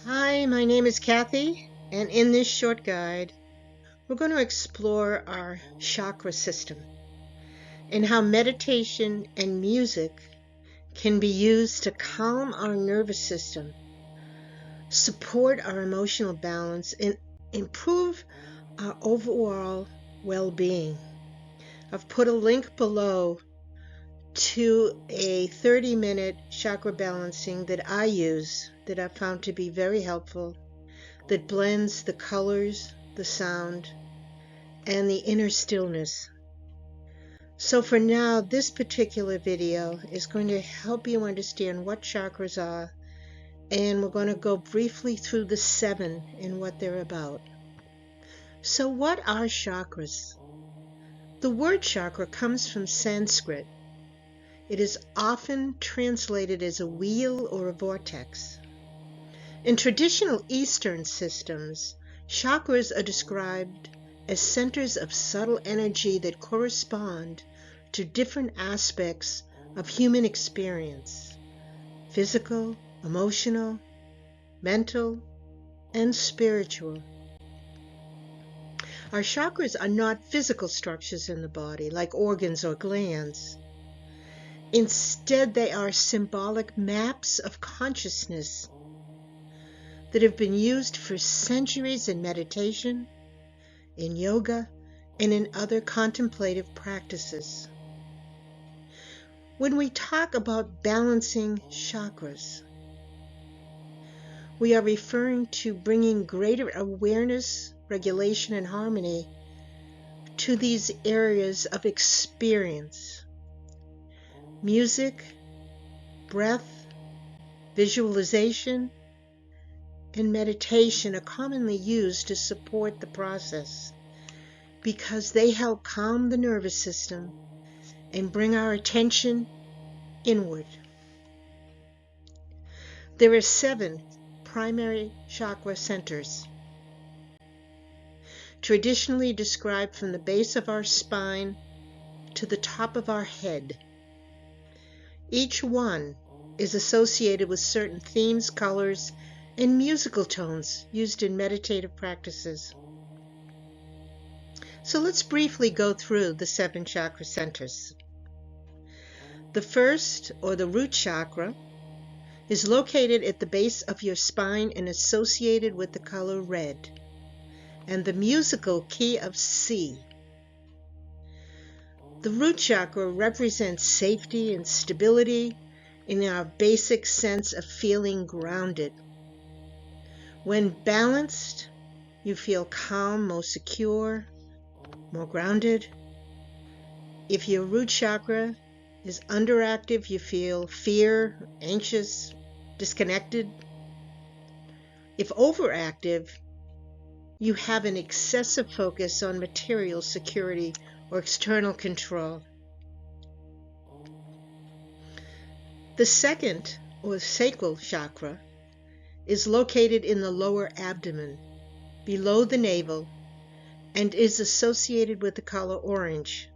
Hi, my name is Kathy, and in this short guide, we're going to explore our chakra system and how meditation and music can be used to calm our nervous system, support our emotional balance, and improve our overall well-being. I've put a link below to a 30-minute chakra balancing that I use that I found to be very helpful, that blends the colors, the sound, and the inner stillness. So for now, this particular video is going to help you understand what chakras are, and we're going to go briefly through the 7 and what they're about. So what are chakras? The word chakra comes from Sanskrit. It is often translated as a wheel or a vortex. In traditional Eastern systems, chakras are described as centers of subtle energy that correspond to different aspects of human experience: physical, emotional, mental, and spiritual. Our chakras are not physical structures in the body like organs or glands. Instead, they are symbolic maps of consciousness that have been used for centuries in meditation, in yoga, and in other contemplative practices. When we talk about balancing chakras, we are referring to bringing greater awareness, regulation, and harmony to these areas of experience. Music, breath, visualization, and meditation are commonly used to support the process because they help calm the nervous system and bring our attention inward. There are 7 primary chakra centers, traditionally described from the base of our spine to the top of our head. Each one is associated with certain themes, colors, and musical tones used in meditative practices. So let's briefly go through the 7 chakra centers. The first, or the root chakra, is located at the base of your spine and associated with the color red and the musical key of C. The root chakra represents safety and stability in our basic sense of feeling grounded. When balanced, you feel calm, more secure, more grounded. If your root chakra is underactive, you feel fear, anxious, disconnected. If overactive, you have an excessive focus on material security or external control. The second, or sacral chakra, is located in the lower abdomen, below the navel, and is associated with the color orange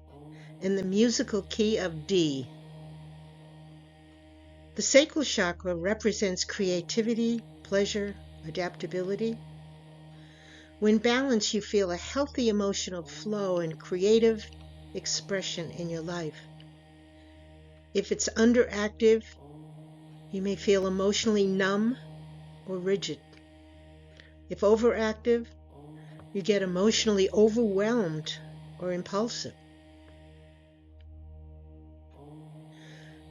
and the musical key of D. The sacral chakra represents creativity, pleasure, adaptability. When balanced, you feel a healthy emotional flow and creative expression in your life. If it's underactive, you may feel emotionally numb or rigid. If overactive, you get emotionally overwhelmed or impulsive.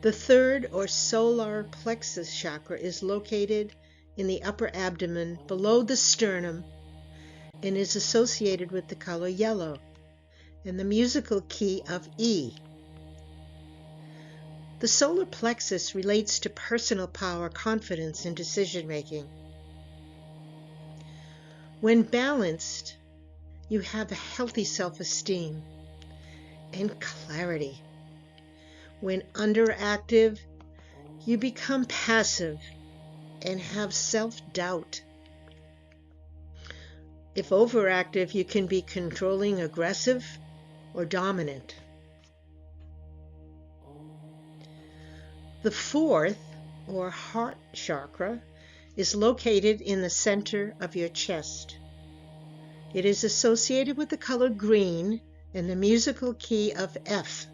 The third, or solar plexus chakra, is located in the upper abdomen below the sternum and is associated with the color yellow and the musical key of E. The solar plexus relates to personal power, confidence, and decision-making. When balanced, you have a healthy self-esteem and clarity. When underactive, you become passive and have self-doubt. If overactive, you can be controlling, aggressive, or dominant. The fourth, or heart chakra, is located in the center of your chest. It is associated with the color green and the musical key of F.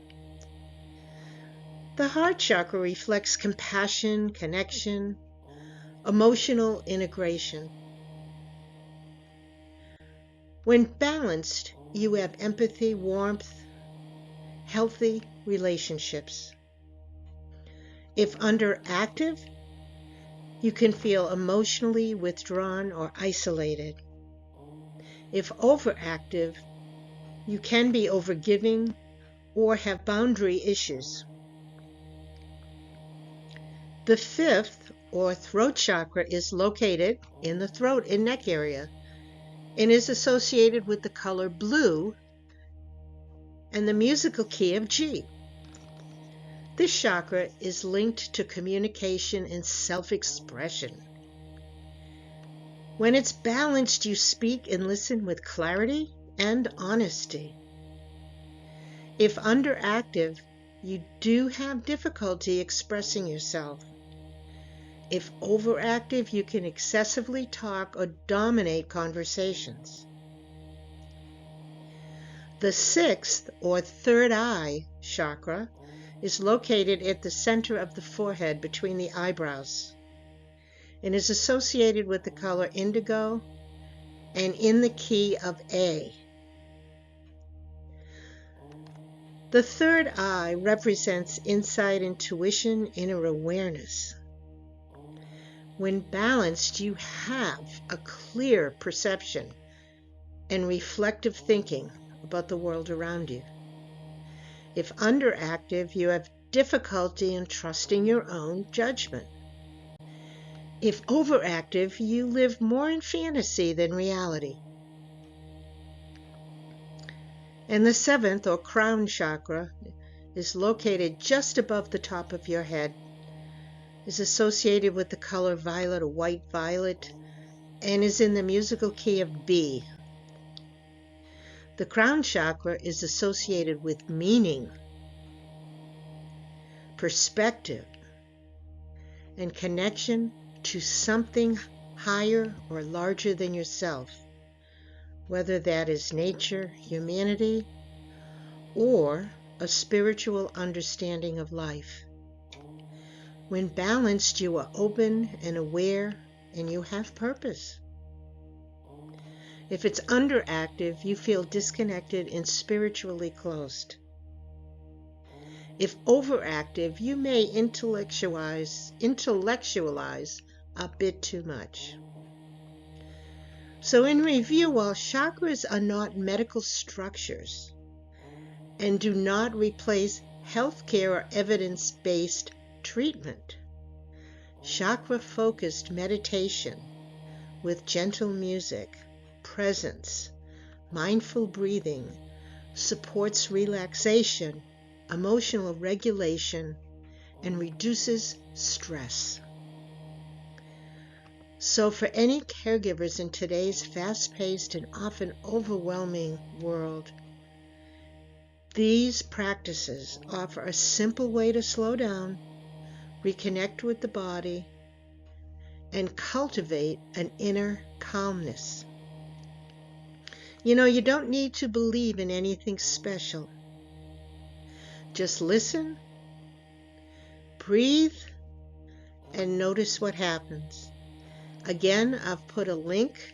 The heart chakra reflects compassion, connection, emotional integration. When balanced, you have empathy, warmth, healthy relationships. If underactive, you can feel emotionally withdrawn or isolated. If overactive, you can be overgiving or have boundary issues. The fifth, or throat chakra, is located in the throat and neck area and is associated with the color blue and the musical key of G. This chakra is linked to communication and self-expression. When it's balanced, you speak and listen with clarity and honesty. If underactive, you do have difficulty expressing yourself. If overactive, you can excessively talk or dominate conversations. The sixth, or third eye chakra, is located at the center of the forehead between the eyebrows and is associated with the color indigo and in the key of A. The third eye represents insight, intuition, inner awareness. When balanced, you have a clear perception and reflective thinking about the world around you. If underactive, you have difficulty in trusting your own judgment. If overactive, you live more in fantasy than reality. And the seventh, or crown chakra, is located just above the top of your head, is associated with the color violet or white violet, and is in the musical key of B. The crown chakra is associated with meaning, perspective, and connection to something higher or larger than yourself, whether that is nature, humanity, or a spiritual understanding of life. When balanced, you are open and aware, and you have purpose. If it's underactive, you feel disconnected and spiritually closed. If overactive, you may intellectualize a bit too much. So in review, while chakras are not medical structures and do not replace healthcare or evidence-based treatment, chakra-focused meditation with gentle music, presence, mindful breathing supports relaxation, emotional regulation, and reduces stress. So for any caregivers in today's fast-paced and often overwhelming world, these practices offer a simple way to slow down, reconnect with the body, and cultivate an inner calmness. You know, you don't need to believe in anything special. Just listen, breathe, and notice what happens. Again, I've put a link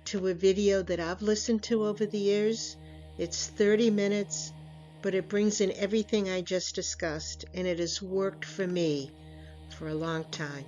to a video that I've listened to over the years. It's 30 minutes, but it brings in everything I just discussed, and it has worked for me for a long time.